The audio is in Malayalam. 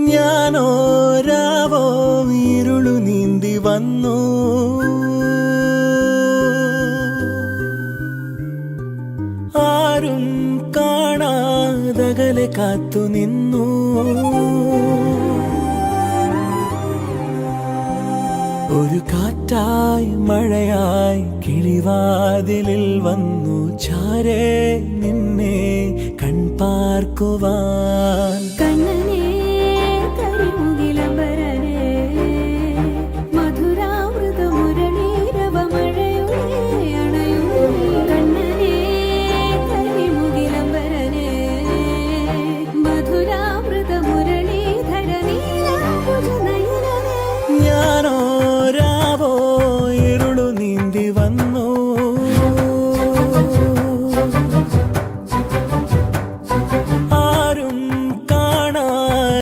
ഞാനോരാവോ ഇരുളു നീന്തി വന്നു, ആരും കാണാതകലെ കാത്തു നിന്നു. ഒരു കാറ്റായി മഴയായി കിളിവാതിലിൽ വന്നു ചാരേ നിന്നെ കൺപാർക്കുവാൻ. കണ്ണനേ കരിമുകിൽ